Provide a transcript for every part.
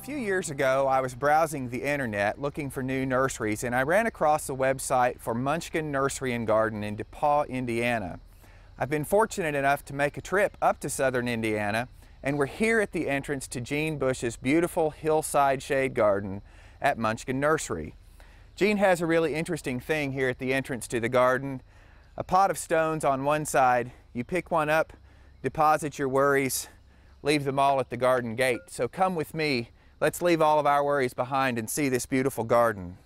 few years ago, I was browsing the internet looking for new nurseries, and I ran across the website for Munchkin Nursery and Garden in DePaul, Indiana. I've been fortunate enough to make a trip up to southern Indiana, and we're here at the entrance to Gene Bush's beautiful hillside shade garden at Munchkin Nursery. Gene has a really interesting thing here at the entrance to the garden. A pot of stones on one side, you pick one up, deposit your worries, leave them all at the garden gate. So come with me, let's leave all of our worries behind and see this beautiful garden.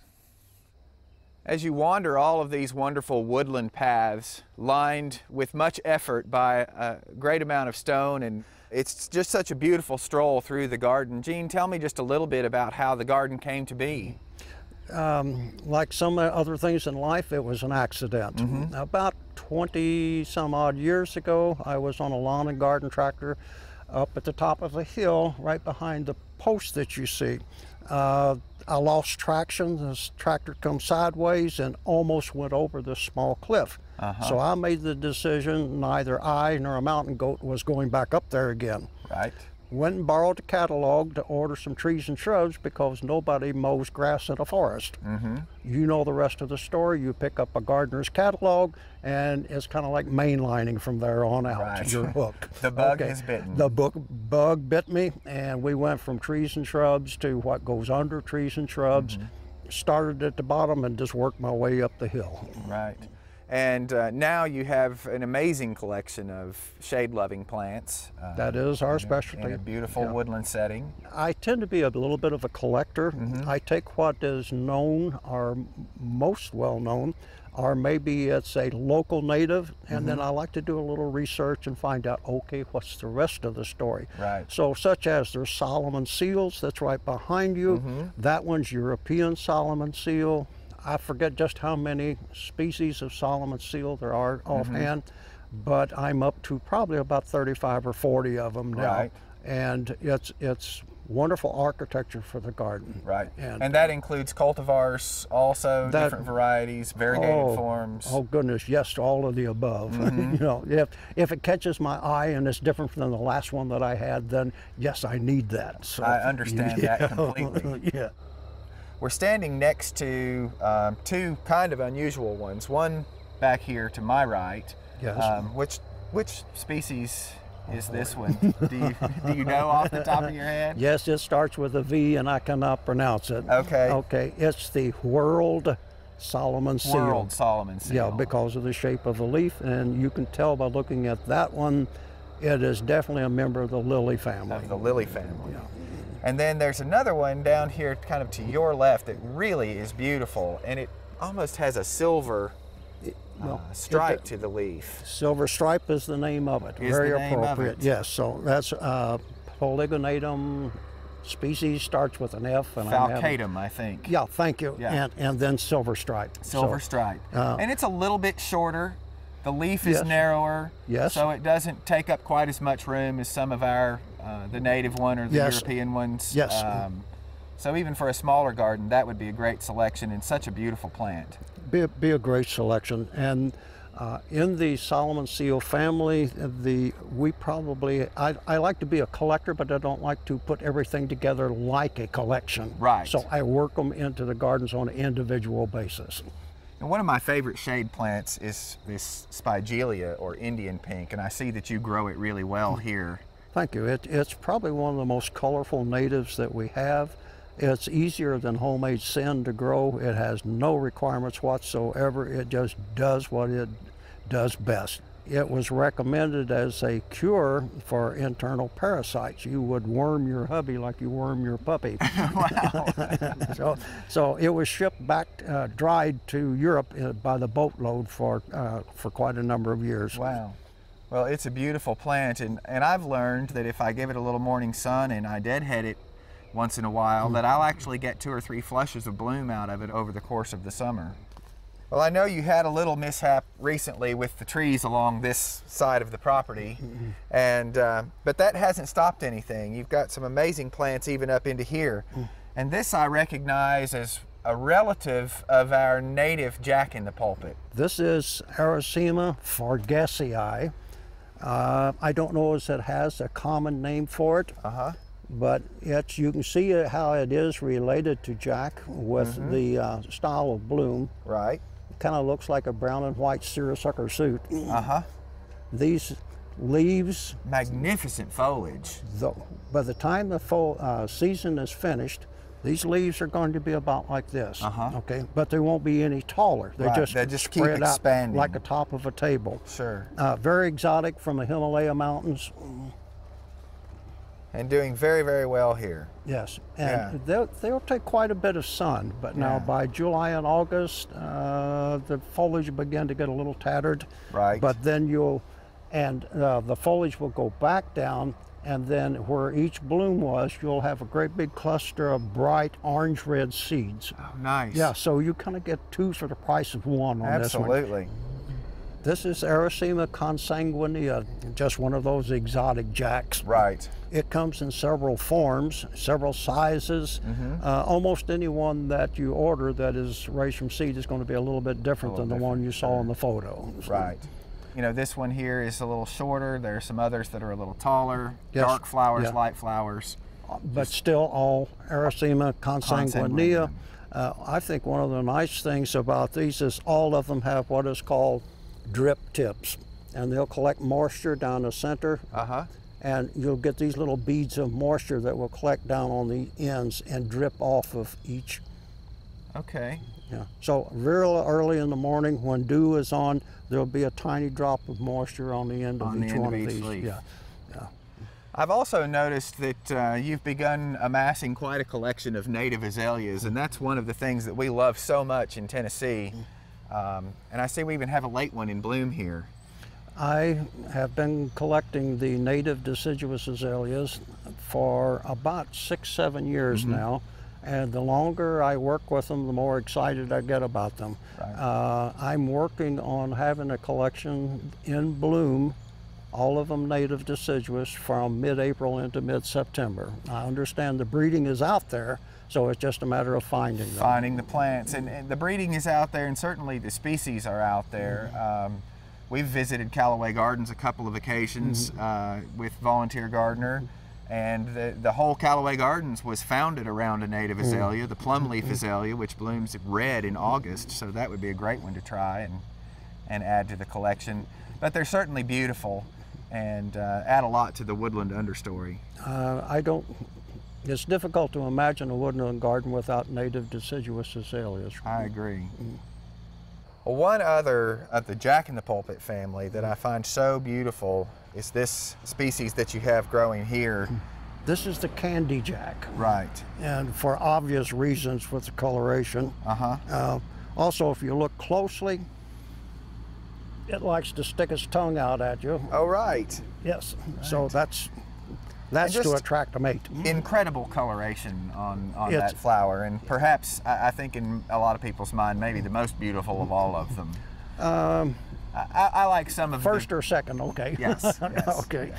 As you wander all of these wonderful woodland paths, lined with much effort by a great amount of stone, and it's just such a beautiful stroll through the garden. Gene, tell me just a little bit about how the garden came to be. Like some other things in life, it was an accident. About 20 some odd years ago, I was on a lawn and garden tractor up at the top of a hill right behind the post that you see. I lost traction. This tractor come sideways and almost went over this small cliff. So I made the decision neither I nor a mountain goat was going back up there again. Right. Went and borrowed a catalog to order some trees and shrubs because nobody mows grass in a forest. You know the rest of the story. You pick up a gardener's catalog and it's kind of like mainlining from there on out. Right. You're hooked. The bug has bitten. The bug bit me, and we went from trees and shrubs to what goes under trees and shrubs. Started at the bottom and just worked my way up the hill. Right. And now you have an amazing collection of shade-loving plants. That is our specialty. In a beautiful woodland setting. I tend to be a little bit of a collector. I take what is known or most well known, or maybe it's a local native, and then I like to do a little research and find out, okay, what's the rest of the story? Right. So such as there's Solomon seals, that's right behind you. That one's European Solomon seal. I forget just how many species of Solomon seal there are offhand, but I'm up to probably about 35 or 40 of them now. Right. And it's wonderful architecture for the garden. Right. And that includes cultivars also, different varieties, variegated forms. Oh goodness, yes, all of the above. You know, if it catches my eye and it's different than the last one that I had, then yes, I need that. So, I understand that completely. We're standing next to two kind of unusual ones. One back here to my right. Yes. Which species is this one? Do you know off the top of your head? Yes, it starts with a V and I cannot pronounce it. Okay. Okay, it's the whorled Solomon seal. Whorled Solomon seal. Yeah, because of the shape of the leaf, and you can tell by looking at that one, it is definitely a member of the lily family. Of the lily family. Yeah. And then there's another one down here kind of to your left that really is beautiful, and it almost has a silver stripe to the leaf. Silver stripe is the name of it. Is very the name appropriate. of it. Yes, so that's polygonatum species, starts with an F. And Falcatum, I think. Yeah, thank you. Yeah. And then silver stripe. Silver stripe. And it's a little bit shorter. The leaf is narrower. Yes. So it doesn't take up quite as much room as some of our, the native one or the European ones. Yes. So even for a smaller garden, that would be a great selection and such a beautiful plant. Be a great selection. And in the Solomon seal family, I like to be a collector, but I don't like to put everything together like a collection. Right. So I work them into the gardens on an individual basis. And one of my favorite shade plants is this Spigelia, or Indian pink, and I see that you grow it really well here. Thank you. It's probably one of the most colorful natives that we have. It's easier than homemade sin to grow. It has no requirements whatsoever. It just does what it does best. It was recommended as a cure for internal parasites. You would worm your hubby like you worm your puppy. Wow. So it was shipped back, dried to Europe by the boatload for quite a number of years. Wow. Well, it's a beautiful plant, and I've learned that if I give it a little morning sun and I deadhead it once in a while, that I'll actually get 2 or 3 flushes of bloom out of it over the course of the summer. Well, I know you had a little mishap recently with the trees along this side of the property, and but that hasn't stopped anything. You've got some amazing plants even up into here. And this I recognize as a relative of our native jack-in-the-pulpit. This is Aracema fargesii. I don't know if it has a common name for it. but you can see how it is related to Jack with the style of bloom. Right. It kind of looks like a brown and white seersucker suit. Uh-huh. These leaves, magnificent foliage. By the time the season is finished, these leaves are going to be about like this. Okay, but they won't be any taller. They just keep spread expanding out like the top of a table. Sure. Very exotic from the Himalaya mountains. And doing very, very well here. Yes, and they'll take quite a bit of sun, but now by July and August, the foliage will begin to get a little tattered. Right. But then the foliage will go back down, and then where each bloom was, you'll have a great big cluster of bright orange-red seeds. Oh, nice. Yeah, so you kind of get two for the price of one on this one. Absolutely. This is Erycema consanguinea, just one of those exotic jacks. Right. It comes in several forms, several sizes. Almost any one that you order that is raised from seed is going to be a little bit different than the one you saw in the photo. Right. You know, this one here is a little shorter. There are some others that are a little taller. Dark flowers, light flowers. But still all Erycema consanguinea. I think one of the nice things about these is all of them have what is called drip tips, and they'll collect moisture down the center. And you'll get these little beads of moisture that will collect down on the ends and drip off of each. Okay. Yeah. So real early in the morning when dew is on, there'll be a tiny drop of moisture on the end of each one of these. Leaf. Yeah. Yeah. I've also noticed that you've begun amassing quite a collection of native azaleas, and that's one of the things that we love so much in Tennessee. And I see we even have a late one in bloom here. I have been collecting the native deciduous azaleas for about 6-7 years now, and the longer I work with them, the more excited I get about them. Right. I'm working on having a collection in bloom, all of them native deciduous, from mid-April into mid-September. I understand the breeding is out there, so it's just a matter of finding them. Finding the plants, and the breeding is out there, and certainly the species are out there. We've visited Callaway Gardens a couple of occasions with Volunteer Gardener, and the whole Callaway Gardens was founded around a native azalea, the plumleaf azalea, which blooms red in August, so that would be a great one to try and add to the collection. But they're certainly beautiful and add a lot to the woodland understory. It's difficult to imagine a woodland garden without native deciduous azaleas. I agree. Well, one other of the jack-in-the-pulpit family that I find so beautiful is this species that you have growing here. This is the candy jack. Right. And for obvious reasons with the coloration. Also, if you look closely, it likes to stick its tongue out at you. Oh, right. Yes. Right. So that's to attract a mate. Incredible coloration on that flower, and perhaps I think in a lot of people's mind maybe the most beautiful of all of them. I like some of first or second. Okay. Yes. Okay.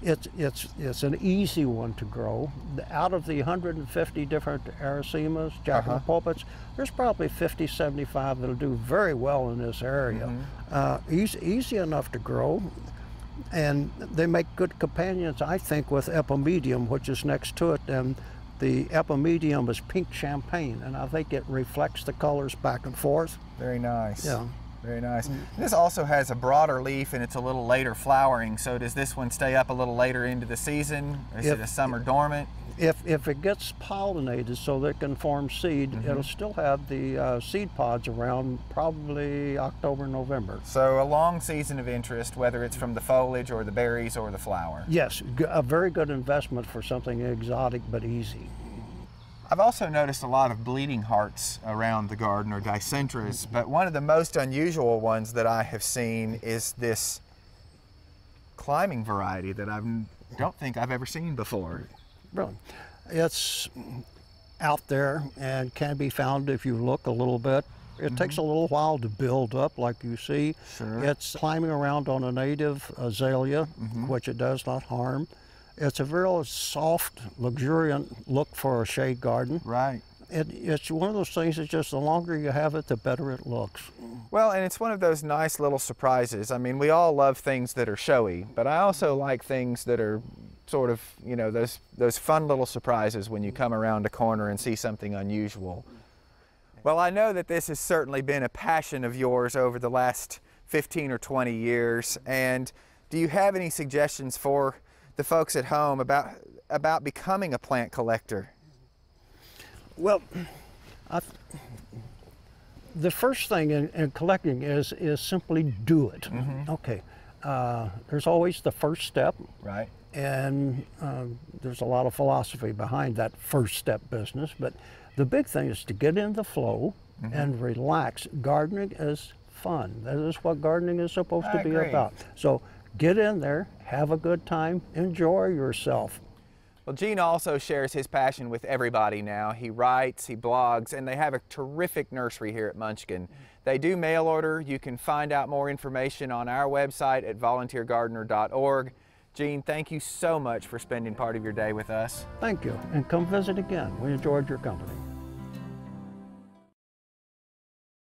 Yes. It's an easy one to grow. Out of the 150 different Erycemas, jack-in-the-pulpits, there's probably 50, 75 that'll do very well in this area. Easy enough to grow. And they make good companions, I think, with epimedium, which is next to it. And the epimedium is pink champagne, and I think it reflects the colors back and forth. Very nice. Yeah. Very nice. This also has a broader leaf, and it's a little later flowering. So does this one stay up a little later into the season? Or is it a summer dormant? If it gets pollinated so that it can form seed, it'll still have the seed pods around probably October, November. So a long season of interest, whether it's from the foliage or the berries or the flower. Yes, a very good investment for something exotic but easy. I've also noticed a lot of bleeding hearts around the garden, or dicentras, but one of the most unusual ones that I have seen is this climbing variety that I don't think I've ever seen before. Really. It's out there and can be found if you look a little bit. It takes a little while to build up, like you see. Sure. It's climbing around on a native azalea, which it does not harm. It's a very soft, luxuriant look for a shade garden. Right. It's one of those things that just the longer you have it, the better it looks. Well, and it's one of those nice little surprises. I mean, we all love things that are showy, but I also like things that are sort of, you know, those fun little surprises when you come around a corner and see something unusual. Well, I know that this has certainly been a passion of yours over the last 15 or 20 years. And do you have any suggestions for the folks at home about becoming a plant collector? Well, the first thing in collecting is simply do it. Okay, there's always the first step. Right. And there's a lot of philosophy behind that first step business, but the big thing is to get in the flow and relax. Gardening is fun. That is what gardening is supposed to be about. So get in there, have a good time, enjoy yourself. Well, Gene also shares his passion with everybody now. He writes, he blogs, and they have a terrific nursery here at Munchkin. They do mail order. You can find out more information on our website at volunteergardener.org. Gene, thank you so much for spending part of your day with us. Thank you, and come visit again. We enjoyed your company.